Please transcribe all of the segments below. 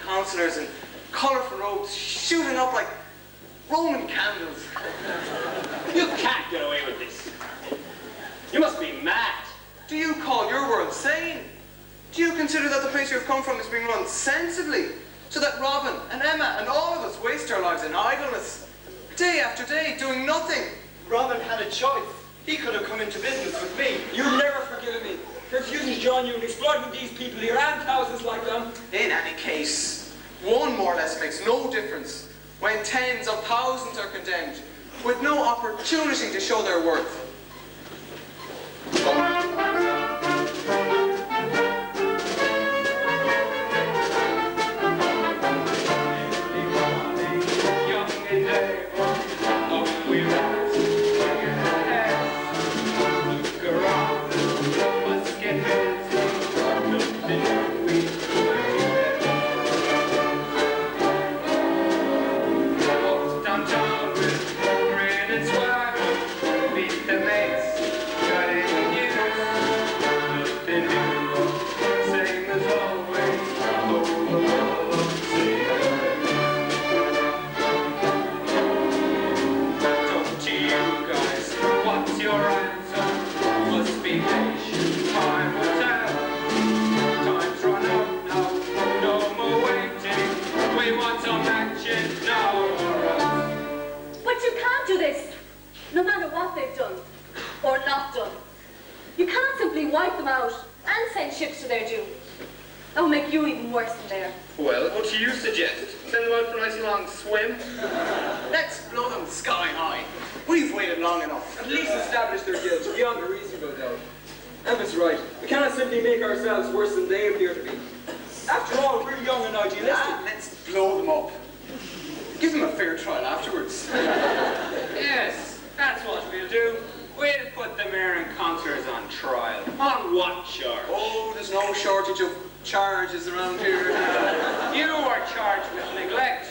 councillors in colourful robes shooting up like Roman candles. You can't get away with this. You must be mad. Do you call your world sane? Do you consider that the place you have come from is being run sensibly, so that Robin and Emma and all of us waste our lives in idleness, day after day, doing nothing? Robin had a choice. He could have come into business with me. You've never forgiven me for refusing to join you in exploiting these people here and thousands like them. In any case, one more or less makes no difference when tens of thousands are condemned with no opportunity to show their worth. No matter what they've done, or not done. You can't simply wipe them out and send ships to their doom. That will make you even worse than they are. Well, what do you suggest? Send them out for a nice long swim? Let's blow them sky high. We've waited long enough. At least establish their guilt beyond a reasonable doubt. Emma's right. We cannot simply make ourselves worse than they appear to be. After all, we're young and idealistic. Let's blow them up. Give them a fair trial afterwards. Yes, that's what we'll do. We'll put the mayor and councillors on trial. On what charge? Oh, there's no shortage of charges around here. You are charged with neglect,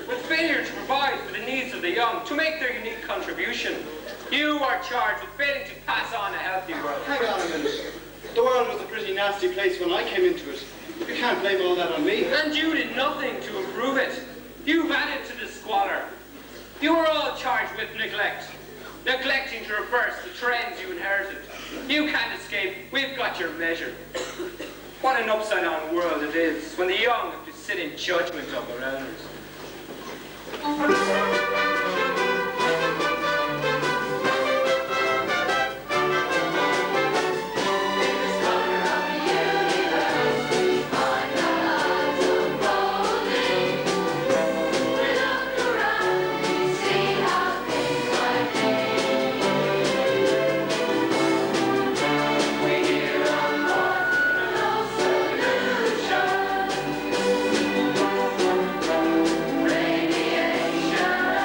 with failure to provide for the needs of the young, to make their unique contribution. You are charged with failing to pass on a healthy world. Hang on a minute. The world was a pretty nasty place when I came into it. You can't blame all that on me. And you did nothing to improve it. You've added to the squalor. You are all charged with neglect. Neglecting to reverse the trends you inherited. You can't escape. We've got your measure. What an upside-down world it is when the young have to sit in judgment of their elders. Radiation.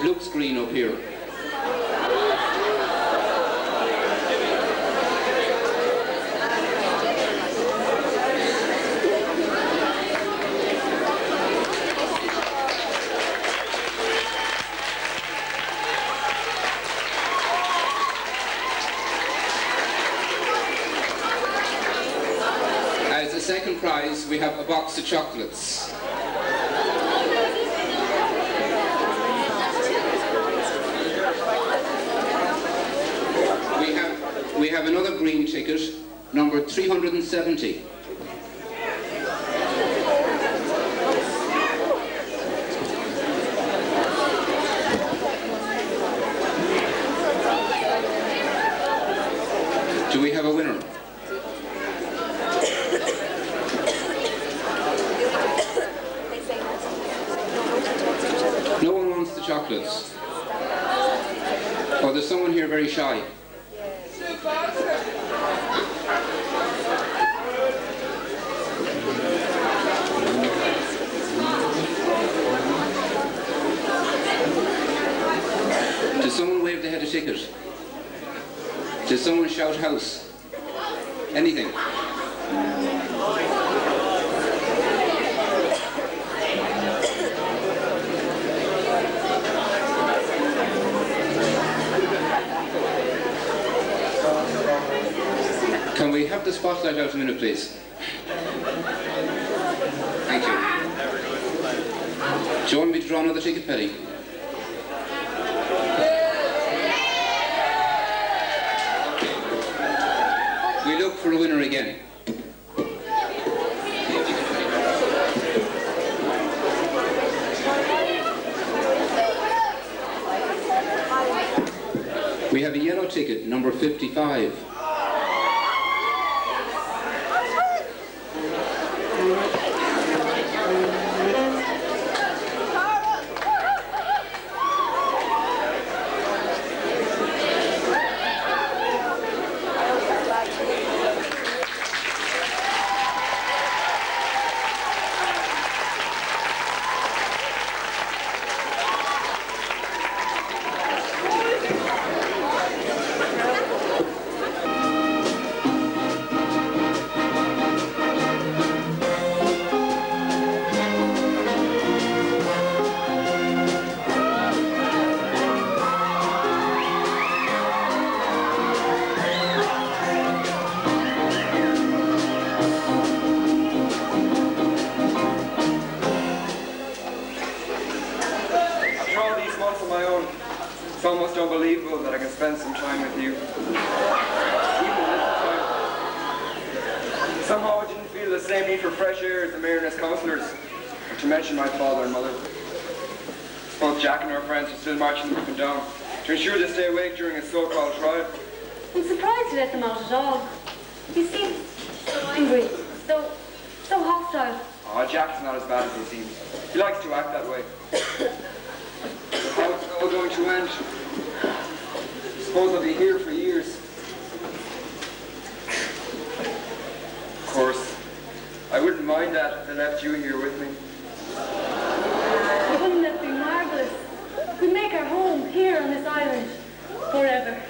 It looks green up here. As the second prize, we have a box of chocolates. We have another green ticket, number 370. Do we have a winner? No one wants the chocolates. Oh, there's someone here very shy. Does someone wave they had a ticket? Does someone shout house? Anything? Can we have the spotlight out a minute, please? Thank you. Do you want me to draw another ticket, Petty? We look for a winner again. We have a yellow ticket, number 55. It's almost unbelievable that I can spend some time with you. Even little time. Somehow I didn't feel the same need for fresh air as the mayor and his councillors, not to mention my father and mother. Both Jack and our friends are still marching them up and down to ensure they stay awake during a so-called trial. I'm surprised you let them out at all. He seems so angry, so hostile. Oh, Jack's not as bad as he seems. He likes to act that way. How it's all going to end? I suppose I'll be here for years. Of course, I wouldn't mind that if they left you here with me. Wouldn't that be marvellous? We'd make our home here on this island forever.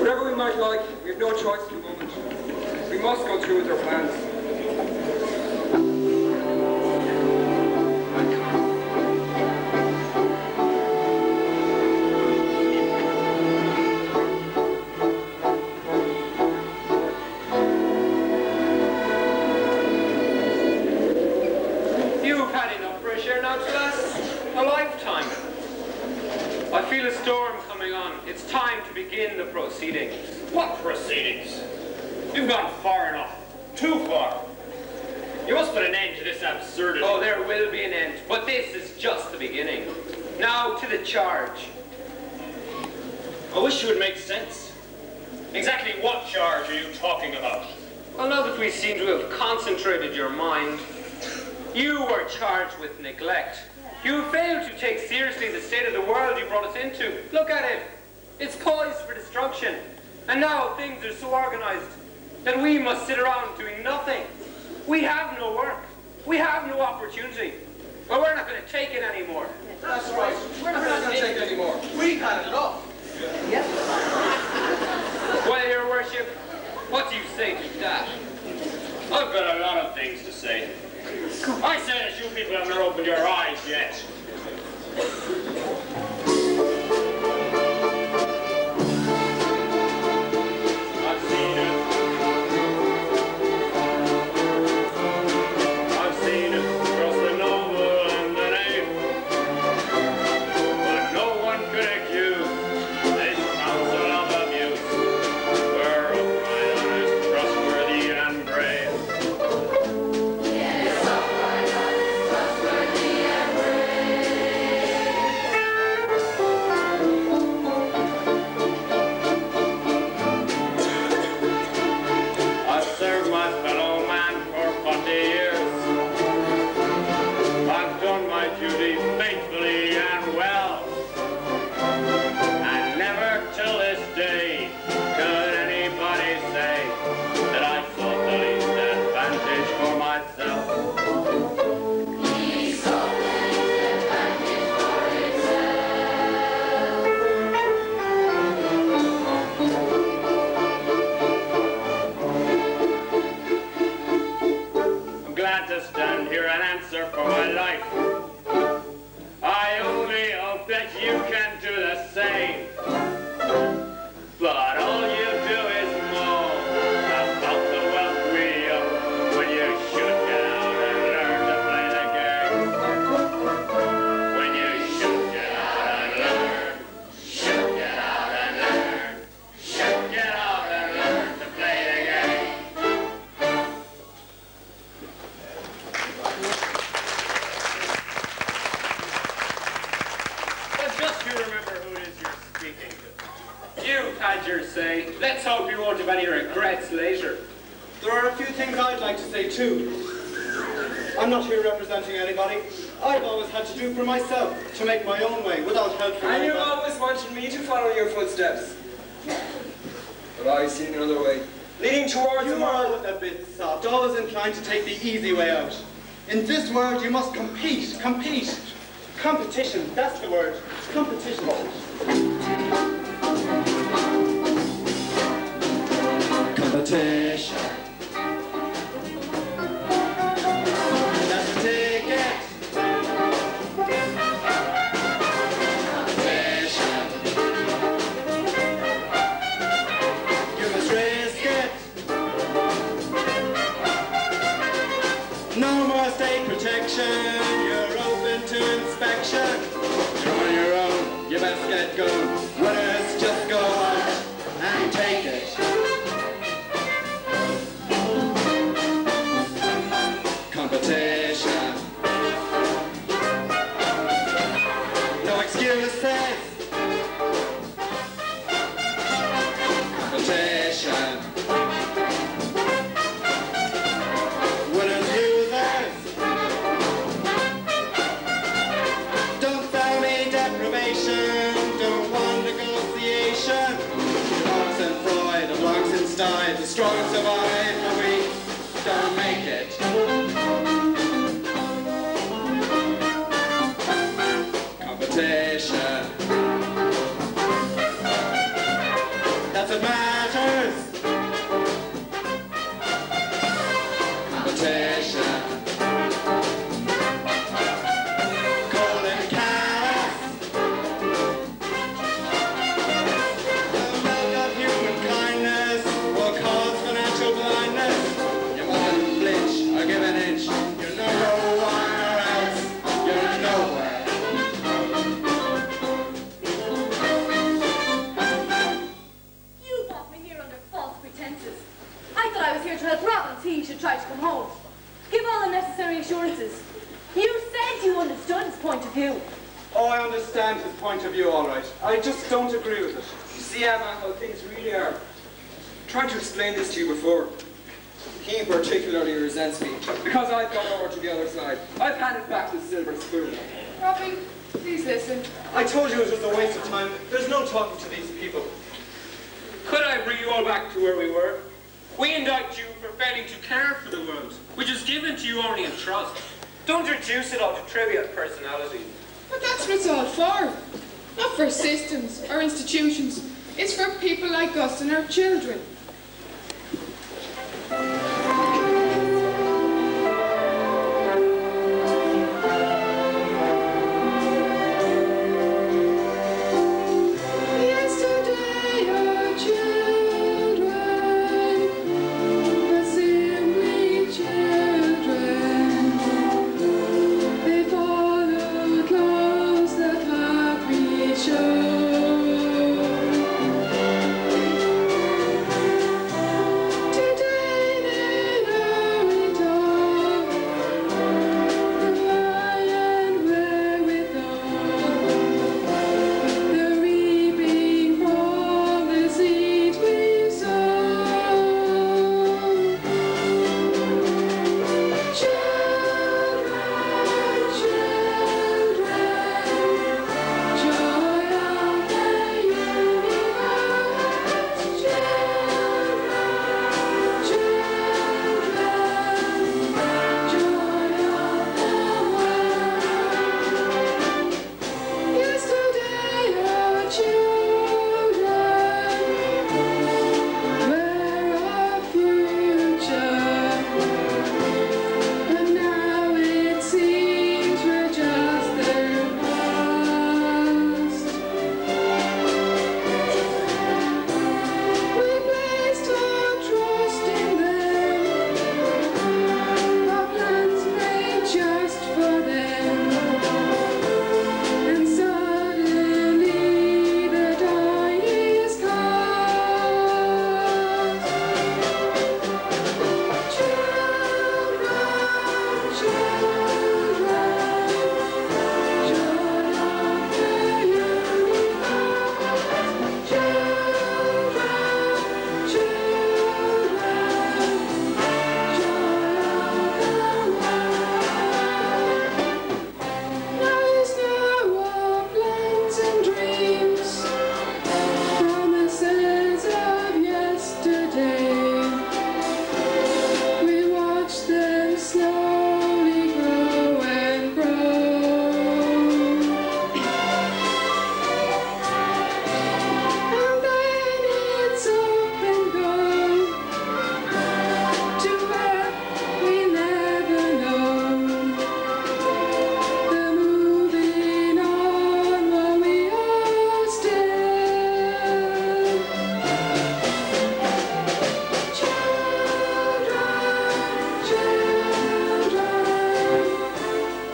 Whatever we might like, we have no choice at the moment. We must go through with our plans. You've had enough fresh air now to last a lifetime. I feel a storm coming on. It's time to begin the proceedings. What proceedings? You've gone far enough. Too far. You must put an end to this absurdity. Oh, there will be an end, but this is just the beginning. Now to the charge. I wish you would make sense. Exactly what charge are you talking about? Well, now that we seem to have concentrated your mind, you were charged with neglect. You failed to take seriously the state of the world you brought us into. Look at it. It's poised for destruction. And now things are so organized that we must sit around doing nothing. We have no work. We have no opportunity. Well, we're not going to take it anymore. That's right. We're not going to take it anymore. We've had enough. Well, your worship, what do you say to that? I've got a lot of things to say. I say that you people have not opened your eyes yet. I've seen it. I've seen it across the noble and the name. But no one could accuse this council of abuse. We're upright, honest, trustworthy, and brave. I've served my fellow man for 40 years. I've done my duty faithfully and well. And never till this day could anybody say that I sought the least advantage for myself. I'm glad to stand here and answer for my life. I only hope that you can do the same. But all you do is moan about the wealth we own when you should get out and learn to play the game. When you should get out and learn, should get out and learn, should get out and learn to play the game. But just you remember who it is you're speaking to. You've had your say. Let's hope you won't have any regrets later. There are a few things I'd like to say too. I'm not here representing anybody. I've always had to do for myself, to make my own way, without help from And you anybody. always wanted me to follow your footsteps. But I see another way, leading towards You a more... are a bit soft, always inclined to take the easy way out. In this world, you must compete, compete. Competition, that's the word. Competition. Competition. That's the ticket. Competition. You must risk it. No more state protection. You're open to inspection. You're on your own. You best get going. Winners just go out and take it. Competition. No excuses. Competition. Winners, losers. Don't sell me deprivation. Don't want negotiation. Marx and Freud, the blocks inside. The strong survive, the weak don't make it. Competition. That's a man. kindness. Competition. Cold and callous. The milk of human kindness will cause financial blindness. You mustn't flinch or give an inch. You're number one or else you're nowhere. You brought me here under false pretenses. I thought I was here to help Robin see he should try to come home. Give all the necessary assurances. You said you understood his point of view. Oh, I understand his point of view, all right. I just don't agree with it. You see, Emma, how things really are. I tried to explain this to you before. He particularly resents me because I've gone over to the other side. I've handed back the silver spoon. Robbie, please listen. I told you it was a waste of time. There's no talking to these people. Could I bring you all back to where we were? We indict you for failing to care for the world, which is given to you only in trust. Don't reduce it all to trivial personalities. But that's what it's all for. Not for systems or institutions. It's for people like us and our children. Yesterday our children were simply children. They followed laws that path we showed. Today they know it all, the why and wherewithal, the reaping from the seeds we sow. Children, children, joy of the universe. Children, children, joy of the world. Yesterday our children were our future, but now it seems we're just their past. We placed our trust in them, our plans made just for them, and suddenly the die is cast. Children, children, joy of the universe. Children, children, joy of the world. Now is now our plans and dreams, promises of yesterday. We watch them slowly grow and grow, and then it's up and go to where we never know. They're moving on while we are still. Children, children,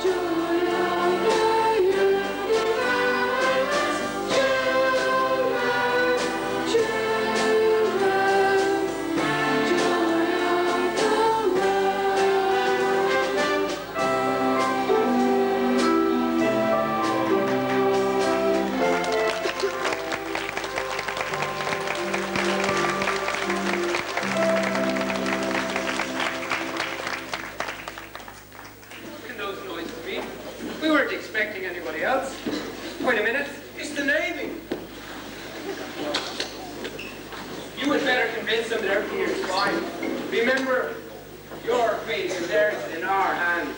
joy of the universe. Children, children, joy of the world. What can those noises mean? We weren't expecting anybody else. Wait a minute. It's the Navy. You had better convince them that everything here is fine. Remember, your fate is theirs in our hands.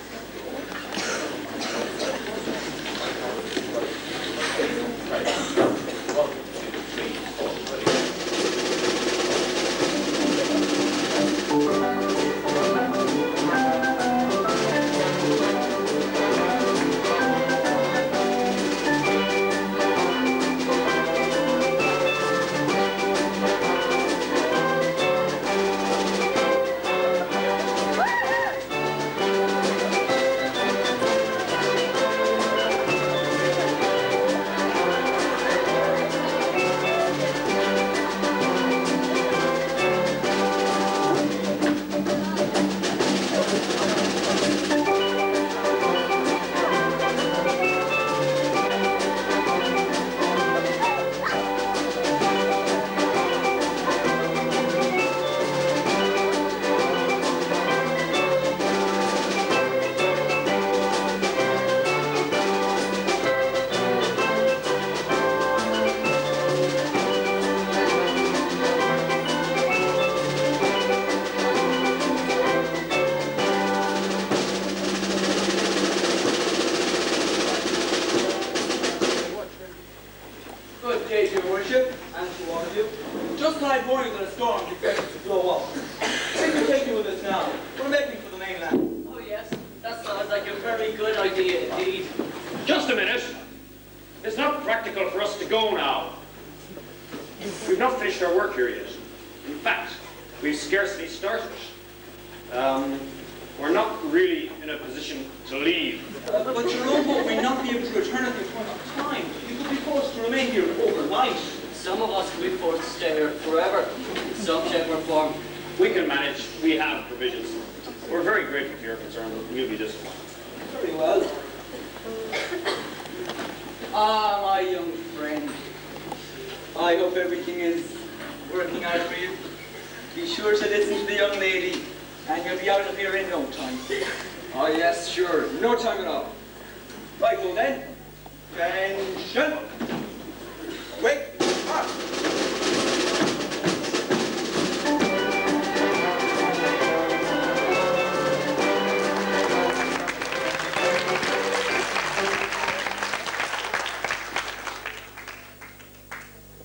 storm preparing to blow up. We can take you with us now. We're making for the mainland. Oh yes, that sounds like a very good idea indeed. Just a minute. It's not practical for us to go now. We've not finished our work here yet. In fact, we've scarcely started. We're not really in a position to leave. But your rowboat may not be able to return at the appointed time. You could be forced to remain here overnight. Some of us will be forced to stay here forever, in some shape or form. We can manage. We have provisions. We're very grateful for your concern, but we'll be just fine. Very well. Ah, my young friend. I hope everything is working out for you. Be sure to listen to the young lady, and you'll be out of here in no time. Oh yes, sure. No time at all. Right, well then. Attention. Wait.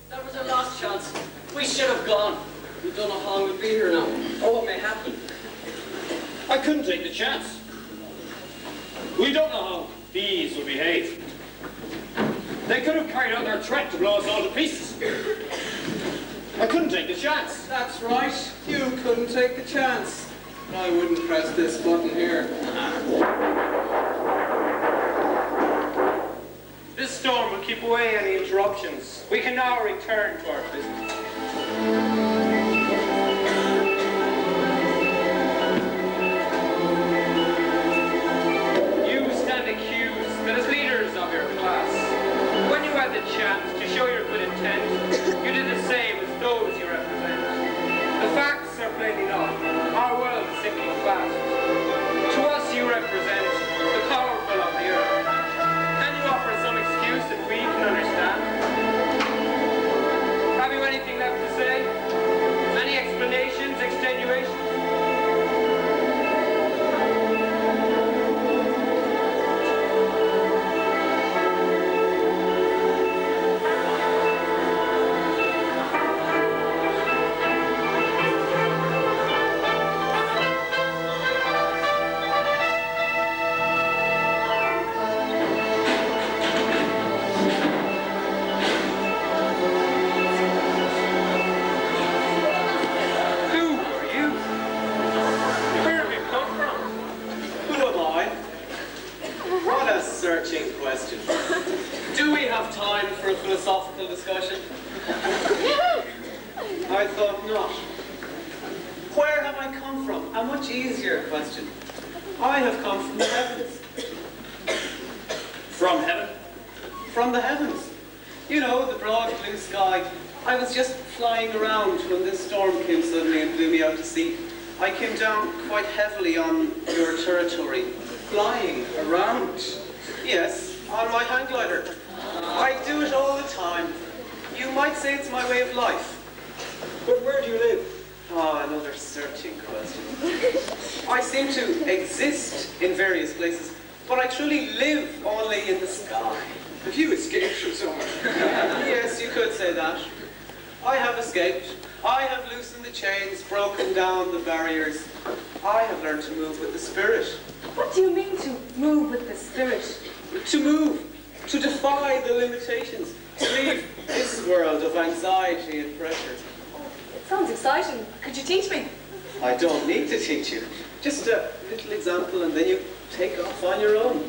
That was our last chance. We should have gone. We don't know how long we'll be here now, or what may happen. I couldn't take the chance. We don't know how thieves will behave. They could have carried out their threat to blow us all to pieces. I couldn't take the chance. That's right. You couldn't take the chance. I wouldn't press this button here. This storm will keep away any interruptions. We can now return to our business. You stand accused that as leaders of your class, when you had the chance to show your good intent, you did the same as those you represent. The facts are plain enough. Our world is sinking fast. To us you represent the powerful of the earth. Can you offer some excuse that we can understand? Have you anything left to say? Any explanations, extenuations? Who are you? Where have you come from? Who am I? What a searching question. Do we have time for a philosophical discussion? I thought not. Where have I come from? A much easier question. I have come from the heavens. From heaven? From the heavens. You know, the broad blue sky. I was just flying around when this storm came suddenly and blew me out to sea. I came down quite heavily on your territory. Flying around? Yes, on my hang glider. I do it all the time. You might say it's my way of life. But where do you live? Ah, another searching question. I seem to exist in various places, but I truly live only in the sky. Have you escaped from somewhere? Yes, you could say that. I have escaped. I have loosened the chains, broken down the barriers. I have learned to move with the spirit. What do you mean to move with the spirit? To move, to defy the limitations, to leave this world of anxiety and pressure. It sounds exciting. Could you teach me? I don't need to teach you. Just a little example and then you take off on your own.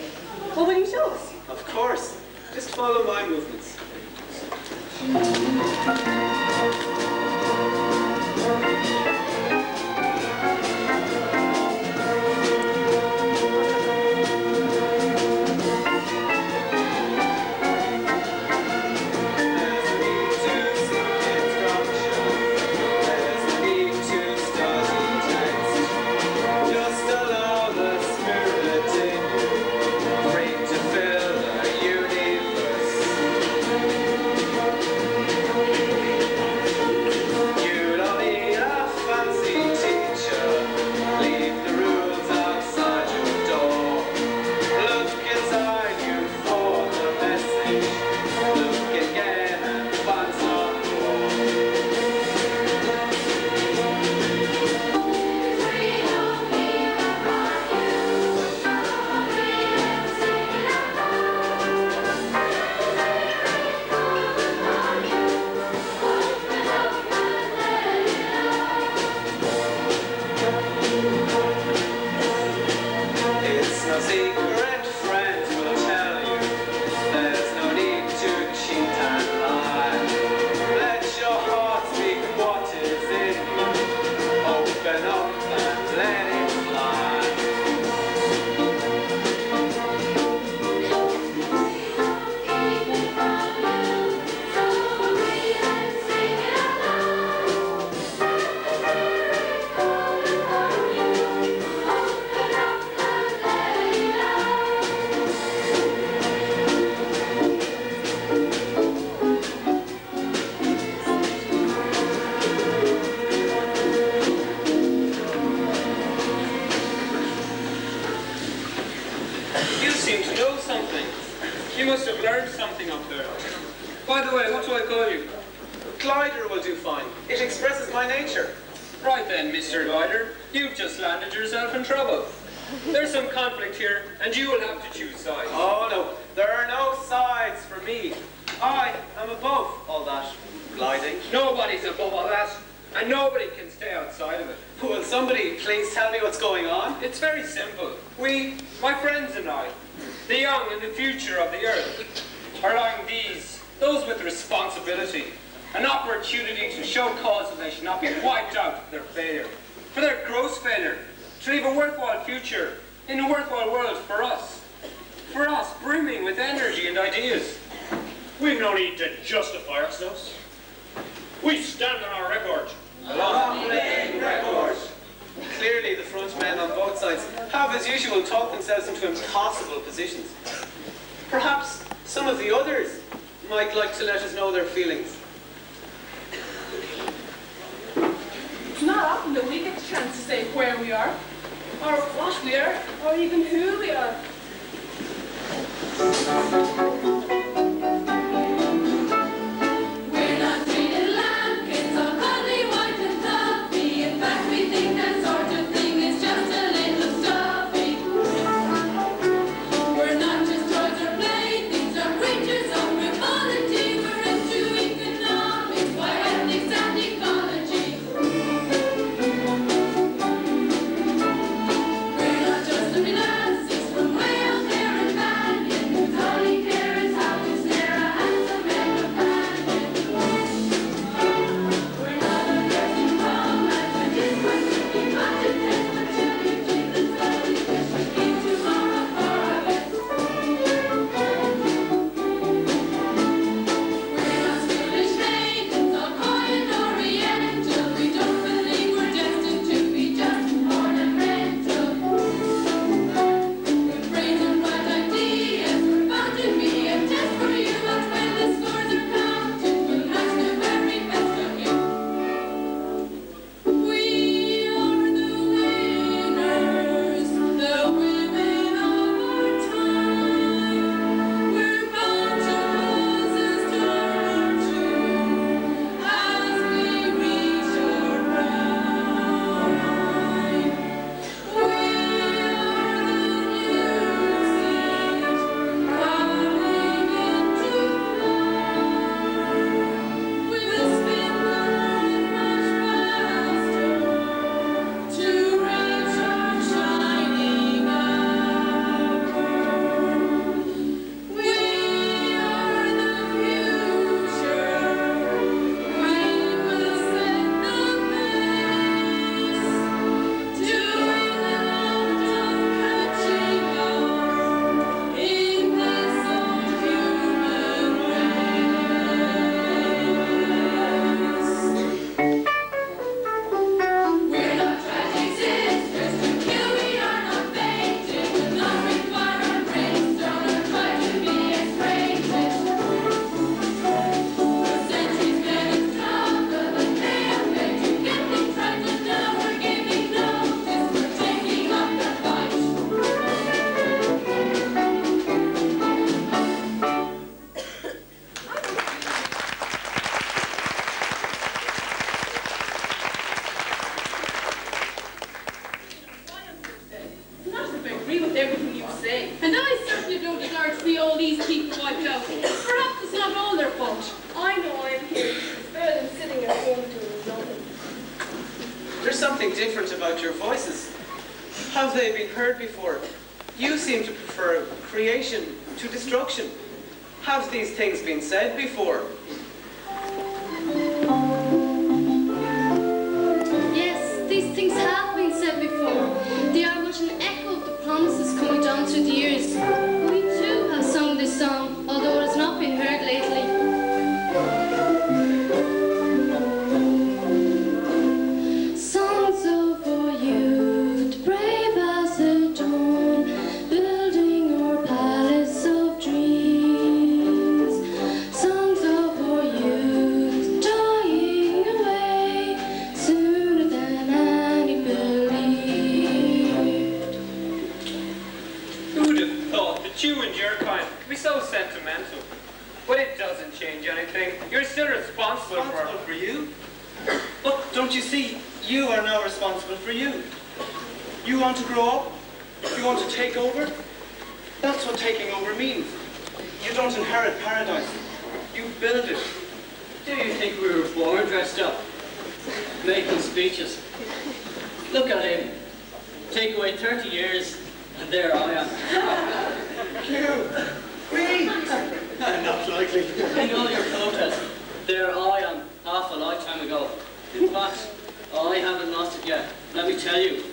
What will you show us? Of course. Just follow my movements. Just allow the spirit in you, free to fill the universe. my nature. Right then, Mr. Goyder, you've just landed yourself in trouble. There's some conflict here, and you will have to choose sides. Oh no, there are no sides for me. I am above all that gliding. Nobody's above all that, and nobody can stay outside of it. Will somebody please tell me what's going on? It's very simple. We, my friends and I, the young and the future of the earth, are allowing those with responsibility, an opportunity to show cause that they should not be wiped out for their failure, for their gross failure, to leave a worthwhile future in a worthwhile world for us brimming with energy and ideas. We've no need to justify ourselves. We stand on our record. Long-laying record. Clearly, the front men on both sides have, as usual, talked themselves into impossible positions. Perhaps some of the others might like to let us know their feelings. It's not often that we get the chance to say where we are, or what we are, or even who we are. We're not treated like kids, all cuddly, white and fluffy. In fact, we think that sort of thing is just a little stuffy. We're not just toys or playthings, or creatures of frivolity. We're into economics, bioethics, and ecology. We're not just looking at from whale, hair, and banyan. All we care is how we stare a handsome man companion. We're not a Christian romance, but this one could be much intense. But till we Jesus slowly fish, we keep tomorrow for our best. We're not foolish maidens, all coy and oriental. We don't believe we're destined to be just ornamental. With brains and bright ideas, we're bound to be a test for you. But when the scores are counted, we'll match the very best of you. We are the winners, the women of our time. We're bound to pose as dark too, as we reach our prime. We are the new seed coming into life. We will spin the world much faster to reach our shining hour. We are the future. We will set the pace, doing the act of catching up in this old human race. We're not tragic sisters to kill, we are not fated. We'll not require our brimstone or try to be X-rated. For centuries men have struggled and they have begged to get things right, and now we're giving notice, we're taking up their fight. Not if I agree with everything you say. And I certainly don't desire to see all these people wiped out. Perhaps it's not all their fault. I know I'm here. It's better than sitting at home doing nothing. There's something different about your voices. Have they been heard before? You seem to prefer creation to destruction. Have these things been said before? Yes, these things have been said before. They are much an echo of the promises coming down through the years. We too have sung this song, although it has not been heard lately. Songs of our youth, brave as the dawn, building our palace of dreams. Songs of our youth, dying away sooner than any believed. Who would have thought that you and your kind could be so sentimental? But it doesn't change anything. You're still responsible for Responsible for you? But don't But you see, you are now responsible for you. You want to grow up? You want to take over? That's what taking over means. You don't inherit paradise. You build it. Do you think we were born dressed up? Making speeches? Look at him. Take away 30 years, and there I am. You! Me! Not likely. In all your protest, there I am, half a lifetime ago. In fact, I haven't lost it yet. Let me tell you,